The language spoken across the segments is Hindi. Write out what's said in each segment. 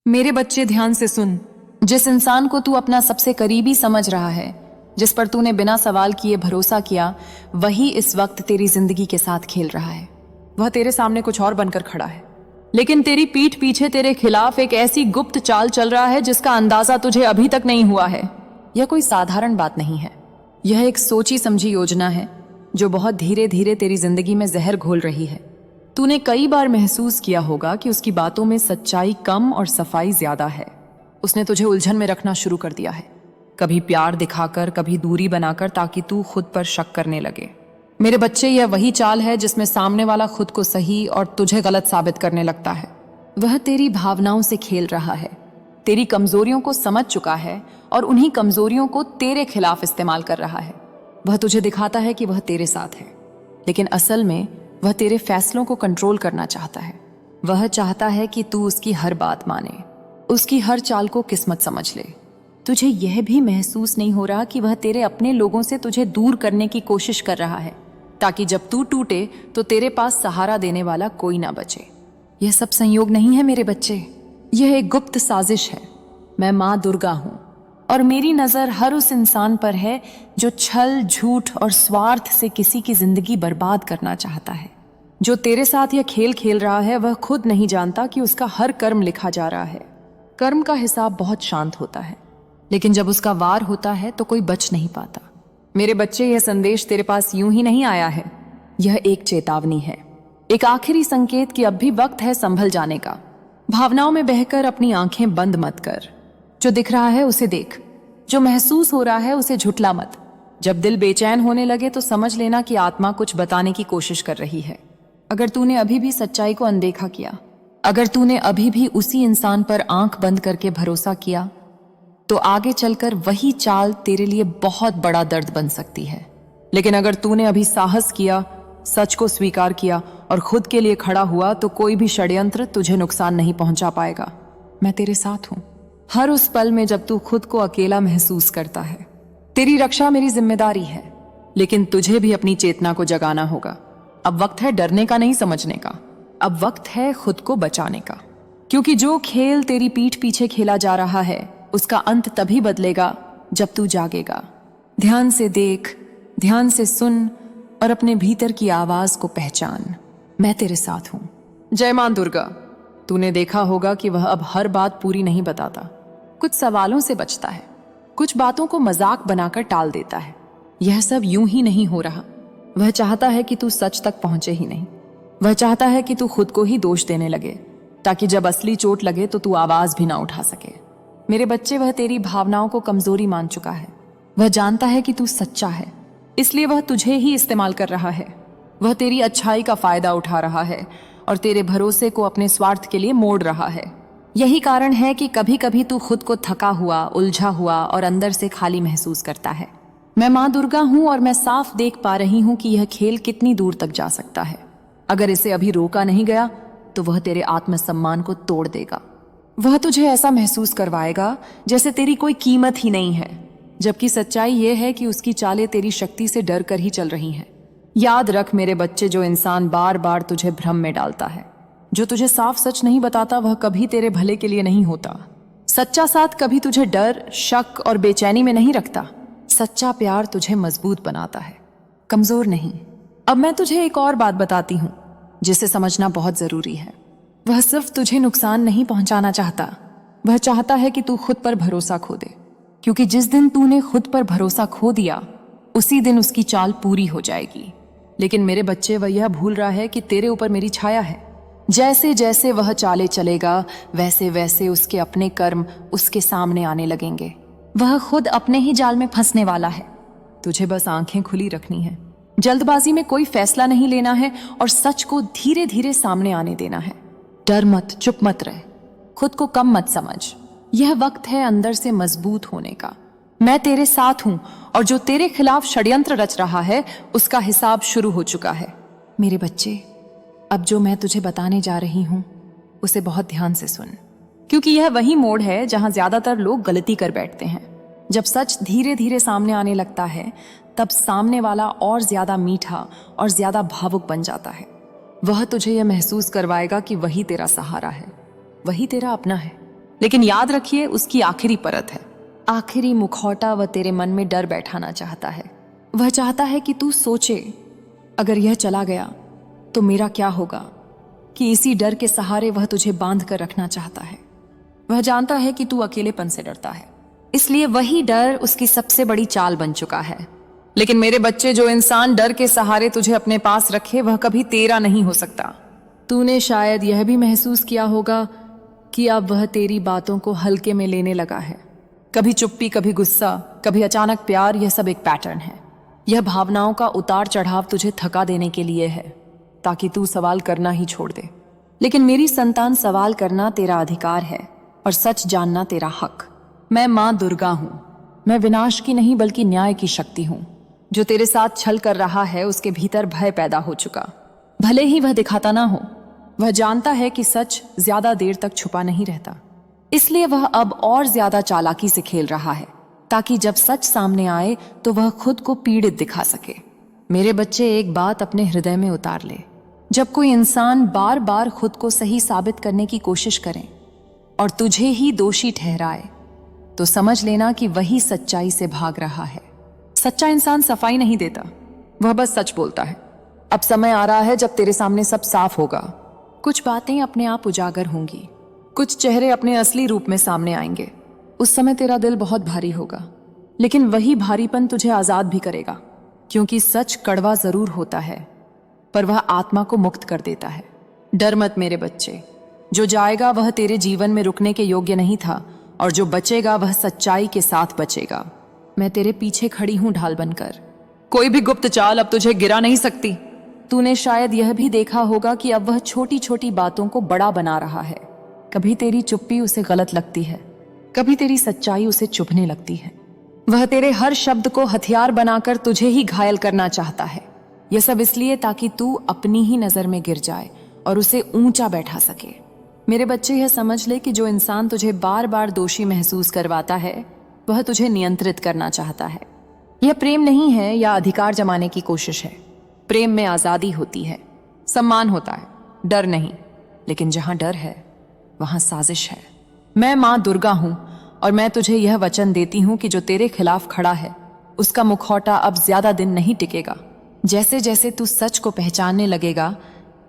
मेरे बच्चे ध्यान से सुन। जिस इंसान को तू अपना सबसे करीबी समझ रहा है, जिस पर तूने बिना सवाल किए भरोसा किया, वही इस वक्त तेरी जिंदगी के साथ खेल रहा है। वह तेरे सामने कुछ और बनकर खड़ा है, लेकिन तेरी पीठ पीछे तेरे खिलाफ एक ऐसी गुप्त चाल चल रहा है जिसका अंदाजा तुझे अभी तक नहीं हुआ है। यह कोई साधारण बात नहीं है। यह एक सोची समझी योजना है जो बहुत धीरे धीरे तेरी जिंदगी में जहर घोल रही है। तूने कई बार महसूस किया होगा कि उसकी बातों में सच्चाई कम और सफाई ज्यादा है। उसने तुझे उलझन में रखना शुरू कर दिया है, कभी प्यार दिखाकर, कभी दूरी बनाकर, ताकि तू खुद पर शक करने लगे। मेरे बच्चे, यह वही चाल है जिसमें सामने वाला खुद को सही और तुझे गलत साबित करने लगता है। वह तेरी भावनाओं से खेल रहा है, तेरी कमजोरियों को समझ चुका है और उन्हीं कमजोरियों को तेरे खिलाफ इस्तेमाल कर रहा है। वह तुझे दिखाता है कि वह तेरे साथ है, लेकिन असल में वह तेरे फैसलों को कंट्रोल करना चाहता है। वह चाहता है कि तू उसकी हर बात माने, उसकी हर चाल को किस्मत समझ ले। तुझे यह भी महसूस नहीं हो रहा कि वह तेरे अपने लोगों से तुझे दूर करने की कोशिश कर रहा है, ताकि जब तू टूटे तो तेरे पास सहारा देने वाला कोई ना बचे। यह सब संयोग नहीं है मेरे बच्चे, यह एक गुप्त साजिश है। मैं माँ दुर्गा हूँ और मेरी नजर हर उस इंसान पर है जो छल, झूठ और स्वार्थ से किसी की जिंदगी बर्बाद करना चाहता है। जो तेरे साथ यह खेल खेल रहा है, वह खुद नहीं जानता कि उसका हर कर्म लिखा जा रहा है। कर्म का हिसाब बहुत शांत होता है, लेकिन जब उसका वार होता है तो कोई बच नहीं पाता। मेरे बच्चे, यह संदेश तेरे पास यूं ही नहीं आया है। यह एक चेतावनी है, एक आखिरी संकेत कि अब भी वक्त है संभल जाने का। भावनाओं में बहकर अपनी आंखें बंद मत कर। जो दिख रहा है उसे देख, जो महसूस हो रहा है उसे झुठला मत। जब दिल बेचैन होने लगे तो समझ लेना कि आत्मा कुछ बताने की कोशिश कर रही है। अगर तूने अभी भी सच्चाई को अनदेखा किया, अगर तूने अभी भी उसी इंसान पर आंख बंद करके भरोसा किया, तो आगे चलकर वही चाल तेरे लिए बहुत बड़ा दर्द बन सकती है। लेकिन अगर तूने अभी साहस किया, सच को स्वीकार किया और खुद के लिए खड़ा हुआ, तो कोई भी षड्यंत्र तुझे नुकसान नहीं पहुंचा पाएगा। मैं तेरे साथ हूं हर उस पल में जब तू खुद को अकेला महसूस करता है। तेरी रक्षा मेरी जिम्मेदारी है, लेकिन तुझे भी अपनी चेतना को जगाना होगा। अब वक्त है डरने का नहीं, समझने का। अब वक्त है खुद को बचाने का, क्योंकि जो खेल तेरी पीठ पीछे खेला जा रहा है, उसका अंत तभी बदलेगा जब तू जागेगा। ध्यान से देख, ध्यान से सुन और अपने भीतर की आवाज को पहचान। मैं तेरे साथ हूं। जय मां दुर्गा। तूने देखा होगा कि वह अब हर बात पूरी नहीं बताता, कुछ सवालों से बचता है, कुछ बातों को मजाक बनाकर टाल देता है। यह सब यूं ही नहीं हो रहा। वह चाहता है कि तू सच तक पहुंचे ही नहीं। वह चाहता है कि तू खुद को ही दोष देने लगे, ताकि जब असली चोट लगे तो तू आवाज भी ना उठा सके। मेरे बच्चे, वह तेरी भावनाओं को कमजोरी मान चुका है। वह जानता है कि तू सच्चा है, इसलिए वह तुझे ही इस्तेमाल कर रहा है। वह तेरी अच्छाई का फायदा उठा रहा है और तेरे भरोसे को अपने स्वार्थ के लिए मोड़ रहा है। यही कारण है कि कभी कभी तू खुद को थका हुआ, उलझा हुआ और अंदर से खाली महसूस करता है। मैं माँ दुर्गा हूं और मैं साफ देख पा रही हूं कि यह खेल कितनी दूर तक जा सकता है। अगर इसे अभी रोका नहीं गया तो वह तेरे आत्मसम्मान को तोड़ देगा। वह तुझे ऐसा महसूस करवाएगा जैसे तेरी कोई कीमत ही नहीं है, जबकि सच्चाई यह है कि उसकी चालें तेरी शक्ति से डर कर ही चल रही हैं। याद रख मेरे बच्चे, जो इंसान बार बार तुझे भ्रम में डालता है, जो तुझे साफ सच नहीं बताता, वह कभी तेरे भले के लिए नहीं होता। सच्चा साथ कभी तुझे डर, शक और बेचैनी में नहीं रखता। सच्चा प्यार तुझे मजबूत बनाता है, कमजोर नहीं। अब मैं तुझे एक और बात बताती हूं जिसे समझना बहुत जरूरी है। वह सिर्फ तुझे नुकसान नहीं पहुंचाना चाहता, वह चाहता है कि तू खुद पर भरोसा खो दे, क्योंकि जिस दिन तूने खुद पर भरोसा खो दिया, उसी दिन उसकी चाल पूरी हो जाएगी। लेकिन मेरे बच्चे, वह यह भूल रहा है कि तेरे ऊपर मेरी छाया है। जैसे जैसे वह चाले चलेगा, वैसे वैसे उसके अपने कर्म उसके सामने आने लगेंगे। वह खुद अपने ही जाल में फंसने वाला है। तुझे बस आंखें खुली रखनी है, जल्दबाजी में कोई फैसला नहीं लेना है और सच को धीरे धीरे सामने आने देना है। डर मत, चुप मत रह, खुद को कम मत समझ। यह वक्त है अंदर से मजबूत होने का। मैं तेरे साथ हूं और जो तेरे खिलाफ षड्यंत्र रच रहा है, उसका हिसाब शुरू हो चुका है। मेरे बच्चे, अब जो मैं तुझे बताने जा रही हूं, उसे बहुत ध्यान से सुन, क्योंकि यह वही मोड़ है जहां ज्यादातर लोग गलती कर बैठते हैं। जब सच धीरे धीरे सामने आने लगता है, तब सामने वाला और ज्यादा मीठा और ज्यादा भावुक बन जाता है। वह तुझे यह महसूस करवाएगा कि वही तेरा सहारा है, वही तेरा अपना है। लेकिन याद रखिए उसकी आखिरी परत है, आखिरी मुखौटा वह तेरे मन में डर बैठाना चाहता है। वह चाहता है कि तू सोचे, अगर यह चला गया तो मेरा क्या होगा, कि इसी डर के सहारे वह तुझे बांध कर रखना चाहता है। वह जानता है कि तू अकेलेपन से डरता है, इसलिए वही डर उसकी सबसे बड़ी चाल बन चुका है। लेकिन मेरे बच्चे, जो इंसान डर के सहारे तुझे अपने पास रखे वह कभी तेरा नहीं हो सकता। तूने शायद यह भी महसूस किया होगा कि अब वह तेरी बातों को हल्के में लेने लगा है। कभी चुप्पी, कभी गुस्सा, कभी अचानक प्यार, यह सब एक पैटर्न है। यह भावनाओं का उतार चढ़ाव तुझे थका देने के लिए है, ताकि तू सवाल करना ही छोड़ दे। लेकिन मेरी संतान, सवाल करना तेरा अधिकार है और सच जानना तेरा हक। मैं मां दुर्गा हूं। मैं विनाश की नहीं बल्कि न्याय की शक्ति हूं। जो तेरे साथ छल कर रहा है उसके भीतर भय पैदा हो चुका, भले ही वह दिखाता ना हो। वह जानता है कि सच ज्यादा देर तक छुपा नहीं रहता, इसलिए वह अब और ज्यादा चालाकी से खेल रहा है, ताकि जब सच सामने आए तो वह खुद को पीड़ित दिखा सके। मेरे बच्चे, एक बात अपने हृदय में उतार ले। जब कोई इंसान बार बार खुद को सही साबित करने की कोशिश करे और तुझे ही दोषी ठहराए, तो समझ लेना कि वही सच्चाई से भाग रहा है। सच्चा इंसान सफाई नहीं देता, वह बस सच बोलता है। अब समय आ रहा है जब तेरे सामने सब साफ होगा। कुछ बातें अपने आप उजागर होंगी, कुछ चेहरे अपने असली रूप में सामने आएंगे। उस समय तेरा दिल बहुत भारी होगा, लेकिन वही भारीपन तुझे आजाद भी करेगा, क्योंकि सच कड़वा जरूर होता है, पर वह आत्मा को मुक्त कर देता है। डर मत मेरे बच्चे। जो जाएगा वह तेरे जीवन में रुकने के योग्य नहीं था, और जो बचेगा वह सच्चाई के साथ बचेगा। मैं तेरे पीछे खड़ी हूं ढाल बनकर। कोई भी गुप्त चाल अब तुझे गिरा नहीं सकती। तूने शायद यह भी देखा होगा कि अब वह छोटी छोटी बातों को बड़ा बना रहा है। कभी तेरी चुप्पी उसे गलत लगती है, कभी तेरी सच्चाई उसे चुभने लगती है। वह तेरे हर शब्द को हथियार बनाकर तुझे ही घायल करना चाहता है। यह सब इसलिए ताकि तू अपनी ही नजर में गिर जाए और उसे ऊंचा बैठा सके। मेरे बच्चे, यह समझ ले कि जो इंसान तुझे बार बार दोषी महसूस करवाता है वह तुझे नियंत्रित करना चाहता है। यह प्रेम नहीं है या अधिकार जमाने की कोशिश है। प्रेम में आजादी होती है, सम्मान होता है, डर नहीं। लेकिन जहां डर है वहां साजिश है। मैं मां दुर्गा हूं और मैं तुझे यह वचन देती हूं कि जो तेरे खिलाफ खड़ा है उसका मुखौटा अब ज्यादा दिन नहीं टिकेगा। जैसे जैसे तू सच को पहचानने लगेगा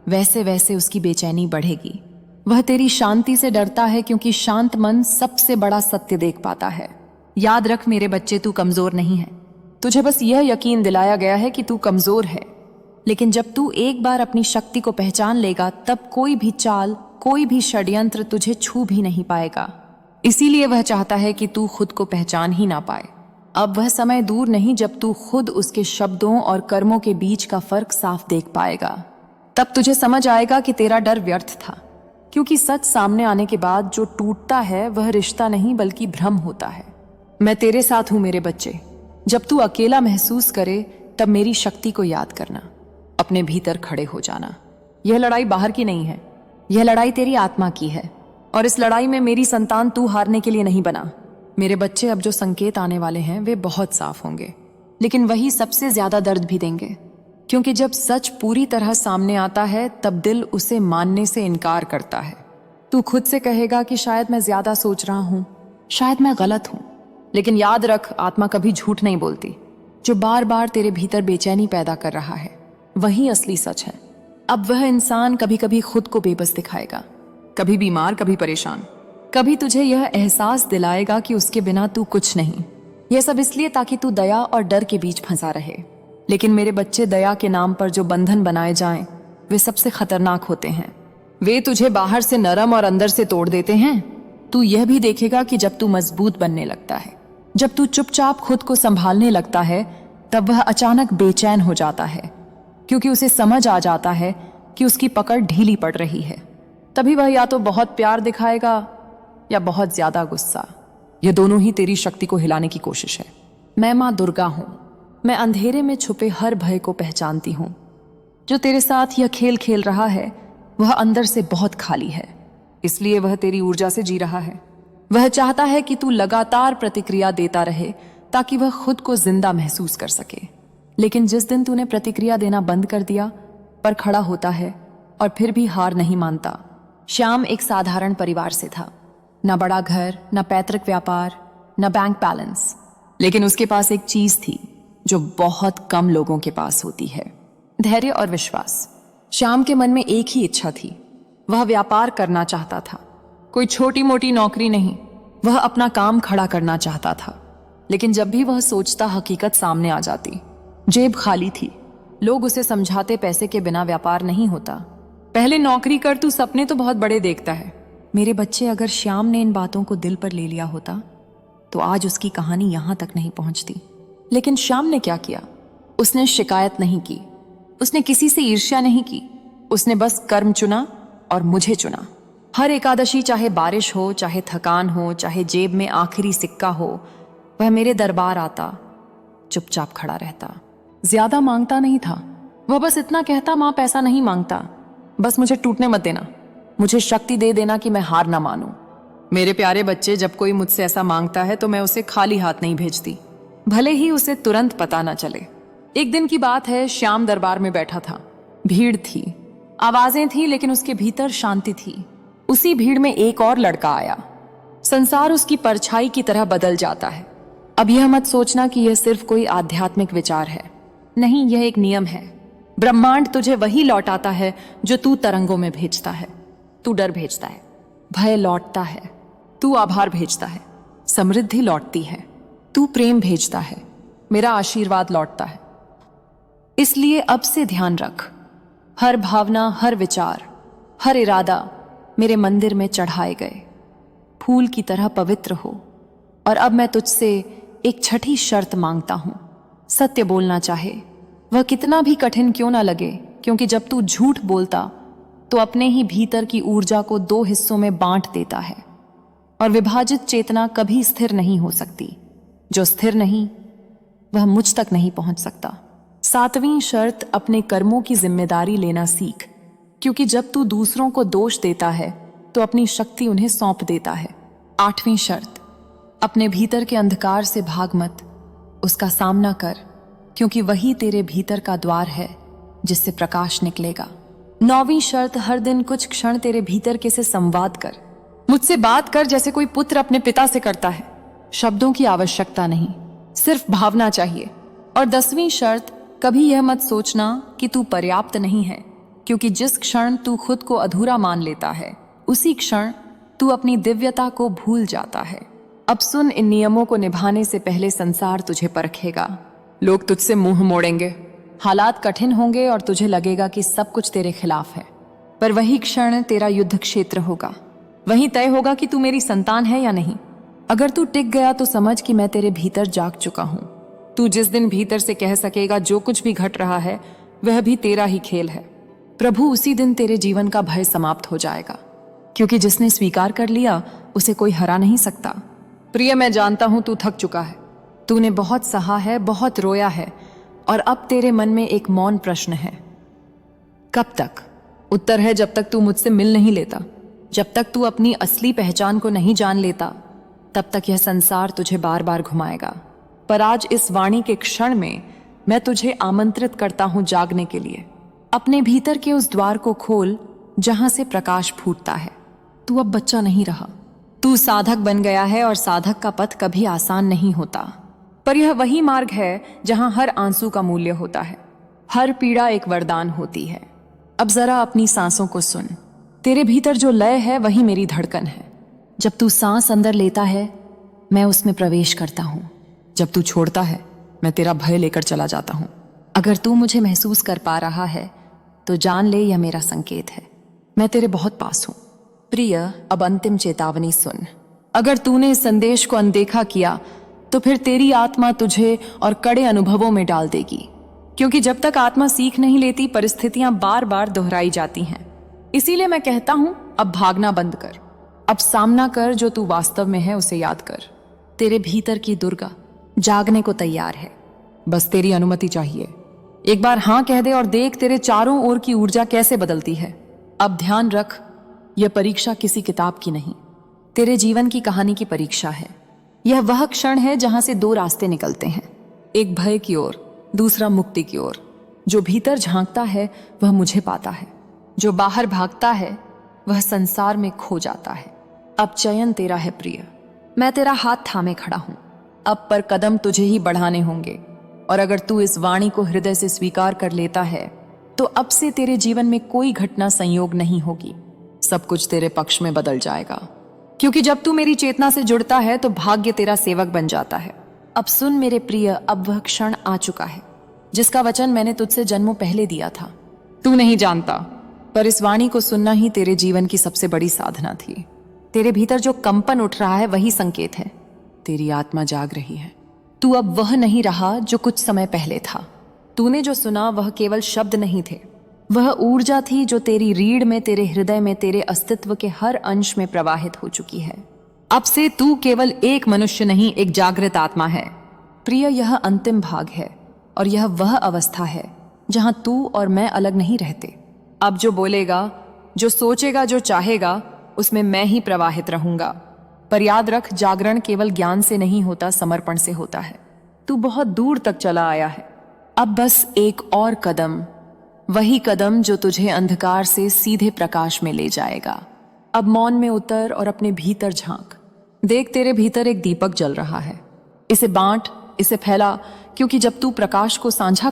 वैसे वैसे उसकी बेचैनी बढ़ेगी। वह तेरी शांति से डरता है, क्योंकि शांत मन सबसे बड़ा सत्य देख पाता है। याद रख मेरे बच्चे, तू कमजोर नहीं है। तुझे बस यह यकीन दिलाया गया है कि तू कमजोर है। लेकिन जब तू एक बार अपनी शक्ति को पहचान लेगा, तब कोई भी चाल, कोई भी षड्यंत्र तुझे छू भी नहीं पाएगा। इसीलिए वह चाहता है कि तू खुद को पहचान ही ना पाए। अब वह समय दूर नहीं जब तू खुद उसके शब्दों और कर्मों के बीच का फर्क साफ देख पाएगा। तब तुझे समझ आएगा कि तेरा डर व्यर्थ था, क्योंकि सच सामने आने के बाद जो टूटता है वह रिश्ता नहीं बल्कि भ्रम होता है। मैं तेरे साथ हूं मेरे बच्चे। जब तू अकेला महसूस करे तब मेरी शक्ति को याद करना, अपने भीतर खड़े हो जाना। यह लड़ाई बाहर की नहीं है, यह लड़ाई तेरी आत्मा की है। और इस लड़ाई में मेरी संतान, तू हारने के लिए नहीं बना। मेरे बच्चे, अब जो संकेत आने वाले हैं वे बहुत साफ होंगे, लेकिन वही सबसे ज्यादा दर्द भी देंगे। क्योंकि जब सच पूरी तरह सामने आता है तब दिल उसे मानने से इनकार करता है। तू खुद से कहेगा कि शायद मैं ज्यादा सोच रहा हूं, शायद मैं गलत हूं। लेकिन याद रख, आत्मा कभी झूठ नहीं बोलती। जो बार बार तेरे भीतर बेचैनी पैदा कर रहा है वही असली सच है। अब वह इंसान कभी कभी खुद को बेबस दिखाएगा, कभी बीमार, कभी परेशान, कभी तुझे यह एहसास दिलाएगा कि उसके बिना तू कुछ नहीं। यह सब इसलिए ताकि तू दया और डर के बीच फंसा रहे। लेकिन मेरे बच्चे, दया के नाम पर जो बंधन बनाए जाएं, वे सबसे खतरनाक होते हैं। वे तुझे बाहर से नरम और अंदर से तोड़ देते हैं। तू यह भी देखेगा कि जब तू मजबूत बनने लगता है, जब तू चुपचाप खुद को संभालने लगता है, तब वह अचानक बेचैन हो जाता है, क्योंकि उसे समझ आ जाता है कि उसकी पकड़ ढीली पड़ रही है। तभी वह या तो बहुत प्यार दिखाएगा या बहुत ज्यादा गुस्सा। यह दोनों ही तेरी शक्ति को हिलाने की कोशिश है। मैं मां दुर्गा हूं। मैं अंधेरे में छुपे हर भय को पहचानती हूं। जो तेरे साथ यह खेल खेल रहा है वह अंदर से बहुत खाली है, इसलिए वह तेरी ऊर्जा से जी रहा है। वह चाहता है कि तू लगातार प्रतिक्रिया देता रहे ताकि वह खुद को जिंदा महसूस कर सके। लेकिन जिस दिन तूने प्रतिक्रिया देना बंद कर दिया, पर खड़ा होता है और फिर भी हार नहीं मानता। श्याम एक साधारण परिवार से था, ना बड़ा घर, ना पैतृक व्यापार, ना बैंक बैलेंस, लेकिन उसके पास एक चीज थी जो बहुत कम लोगों के पास होती है, धैर्य और विश्वास। श्याम के मन में एक ही इच्छा थी, वह व्यापार करना चाहता था। कोई छोटी मोटी नौकरी नहीं, वह अपना काम खड़ा करना चाहता था। लेकिन जब भी वह सोचता, हकीकत सामने आ जाती। जेब खाली थी। लोग उसे समझाते, पैसे के बिना व्यापार नहीं होता। पहले नौकरी कर, तू सपने तो बहुत बड़े देखता है। मेरे बच्चे, अगर श्याम ने इन बातों को दिल पर ले लिया होता तो आज उसकी कहानी यहां तक नहीं पहुंचती। लेकिन श्याम ने क्या किया? उसने शिकायत नहीं की, उसने किसी से ईर्ष्या नहीं की, उसने बस कर्म चुना और मुझे चुना। हर एकादशी, चाहे बारिश हो, चाहे थकान हो, चाहे जेब में आखिरी सिक्का हो, वह मेरे दरबार आता, चुपचाप खड़ा रहता। ज्यादा मांगता नहीं था, वह बस इतना कहता, मां पैसा नहीं मांगता, बस मुझे टूटने मत देना, मुझे शक्ति दे देना कि मैं हार ना मानूं। मेरे प्यारे बच्चे, जब कोई मुझसे ऐसा मांगता है तो मैं उसे खाली हाथ नहीं भेजती, भले ही उसे तुरंत पता ना चले। एक दिन की बात है, श्याम दरबार में बैठा था। भीड़ थी, आवाजें थी, लेकिन उसके भीतर शांति थी। उसी भीड़ में एक और लड़का आया। संसार उसकी परछाई की तरह बदल जाता है। अब यह मत सोचना कि यह सिर्फ कोई आध्यात्मिक विचार है, नहीं, यह एक नियम है। ब्रह्मांड तुझे वही लौटाता है जो तू तरंगों में भेजता है। तू डर भेजता है, भय लौटता है, तू आभार भेजता है, समृद्धि लौटती है, तू प्रेम भेजता है, मेरा आशीर्वाद लौटता है। इसलिए अब से ध्यान रख, हर भावना, हर विचार, हर इरादा मेरे मंदिर में चढ़ाए गए फूल की तरह पवित्र हो। और अब मैं तुझसे एक छठी शर्त मांगता हूं। सत्य बोलना चाहे वह कितना भी कठिन क्यों ना लगे, क्योंकि जब तू झूठ बोलता तो अपने ही भीतर की ऊर्जा को दो हिस्सों में बांट देता है। और विभाजित चेतना कभी स्थिर नहीं हो सकती। जो स्थिर नहीं, वह मुझ तक नहीं पहुंच सकता। 7वीं शर्त, अपने कर्मों की जिम्मेदारी लेना सीख, क्योंकि जब तू दूसरों को दोष देता है तो अपनी शक्ति उन्हें सौंप देता है। 8वीं शर्त, अपने भीतर के अंधकार से भाग मत, उसका सामना कर, क्योंकि वही तेरे भीतर का द्वार है जिससे प्रकाश निकलेगा। 9वीं शर्त, हर दिन कुछ क्षण तेरे भीतर के से संवाद कर। मुझसे बात कर जैसे कोई पुत्र अपने पिता से करता है। शब्दों की आवश्यकता नहीं, सिर्फ भावना चाहिए। और 10वीं शर्त, कभी यह मत सोचना कि तू पर्याप्त नहीं है, क्योंकि जिस क्षण तू खुद को अधूरा मान लेता है, उसी क्षण तू अपनी दिव्यता को भूल जाता है। अब सुन, इन नियमों को निभाने से पहले संसार तुझे परखेगा। लोग तुझसे मुंह मोड़ेंगे, हालात कठिन होंगे और तुझे लगेगा कि सब कुछ तेरे खिलाफ है। पर वही क्षण तेरा युद्ध क्षेत्र होगा। वहीं तय होगा कि तू मेरी संतान है या नहीं। अगर तू टिक गया तो समझ कि मैं तेरे भीतर जाग चुका हूं। तू जिस दिन भीतर से कह सकेगा जो कुछ भी घट रहा है वह भी तेरा ही खेल है, प्रभु, उसी दिन तेरे जीवन का भय समाप्त हो जाएगा, क्योंकि जिसने स्वीकार कर लिया उसे कोई हरा नहीं सकता। प्रिय, मैं जानता हूं तू थक चुका है, तूने बहुत सहा है, बहुत रोया है, और अब तेरे मन में एक मौन प्रश्न है, कब तक? उत्तर है, जब तक तू मुझसे मिल नहीं लेता, जब तक तू अपनी असली पहचान को नहीं जान लेता, तब तक यह संसार तुझे बार बार घुमाएगा। पर आज इस वाणी के क्षण में मैं तुझे आमंत्रित करता हूं जागने के लिए। अपने भीतर के उस द्वार को खोल जहां से प्रकाश फूटता है। तू अब बच्चा नहीं रहा, तू साधक बन गया है, और साधक का पथ कभी आसान नहीं होता। पर यह वही मार्ग है जहां हर आंसू का मूल्य होता है, हर पीड़ा एक वरदान होती है। अब जरा अपनी सांसों को सुन। तेरे भीतर जो लय है वही मेरी धड़कन है। जब तू सांस अंदर लेता है मैं उसमें प्रवेश करता हूं, जब तू छोड़ता है मैं तेरा भय लेकर चला जाता हूं। अगर तू मुझे महसूस कर पा रहा है तो जान ले, यह मेरा संकेत है, मैं तेरे बहुत पास हूं। प्रिय, अब अंतिम चेतावनी सुन। अगर तूने इस संदेश को अनदेखा किया तो फिर तेरी आत्मा तुझे और कड़े अनुभवों में डाल देगी, क्योंकि जब तक आत्मा सीख नहीं लेती परिस्थितियां बार बार दोहराई जाती हैं। इसीलिए मैं कहता हूं, अब भागना बंद कर, अब सामना कर, जो तू वास्तव में है उसे याद कर। तेरे भीतर की दुर्गा जागने को तैयार है, बस तेरी अनुमति चाहिए। एक बार हां कह दे और देख तेरे चारों ओर की ऊर्जा कैसे बदलती है। अब ध्यान रख, यह परीक्षा किसी किताब की नहीं, तेरे जीवन की कहानी की परीक्षा है। यह वह क्षण है जहां से दो रास्ते निकलते हैं, एक भय की ओर, दूसरा मुक्ति की ओर। जो भीतर झांकता है वह मुझे पाता है, जो बाहर भागता है वह संसार में खो जाता है। अब चयन तेरा है प्रिय, मैं तेरा हाथ थामे खड़ा हूं। अब पर कदम तुझे ही बढ़ाने होंगे, और अगर तू इस वाणी को हृदय से स्वीकार कर लेता है तो अब से तेरे जीवन में कोई घटना संयोग नहीं होगी, सब कुछ तेरे पक्ष में बदल जाएगा। क्योंकि जब तू मेरी चेतना से जुड़ता है तो भाग्य तेरा सेवक बन जाता है। अब सुन मेरे प्रिय, अब वह क्षण आ चुका है जिसका वचन मैंने तुझसे जन्मों पहले दिया था। तू नहीं जानता, पर इस वाणी को सुनना ही तेरे जीवन की सबसे बड़ी साधना थी। तेरे भीतर जो कंपन उठ रहा है वही संकेत है, तेरी आत्मा जाग रही है। तू अब वह नहीं रहा जो कुछ समय पहले था। तूने जो सुना वह केवल शब्द नहीं थे, वह ऊर्जा थी जो तेरी रीढ़ में, तेरे हृदय में, तेरे अस्तित्व के हर अंश में प्रवाहित हो चुकी है। अब से तू केवल एक मनुष्य नहीं, एक जागृत आत्मा है। प्रिय, यह अंतिम भाग है और यह वह अवस्था है जहां तू और मैं अलग नहीं रहते। अब जो बोलेगा, जो सोचेगा, जो चाहेगा, उसमें मैं ही प्रवाहित रहूंगा। पर याद रख, जागरण केवल ज्ञान से नहीं होता, समर्पण से होता है। तू बहुत दूर तक चला आया है, अब बस एक और कदम, वही कदम जो तुझे अंधकार से सीधे प्रकाश में ले जाएगा। अब मौन में उतर और अपने भीतर झांक। देख, तेरे भीतर एक दीपक जल रहा है। इसे बांट, इसे फैला, क्योंकि जब तू प्रकाश को साझा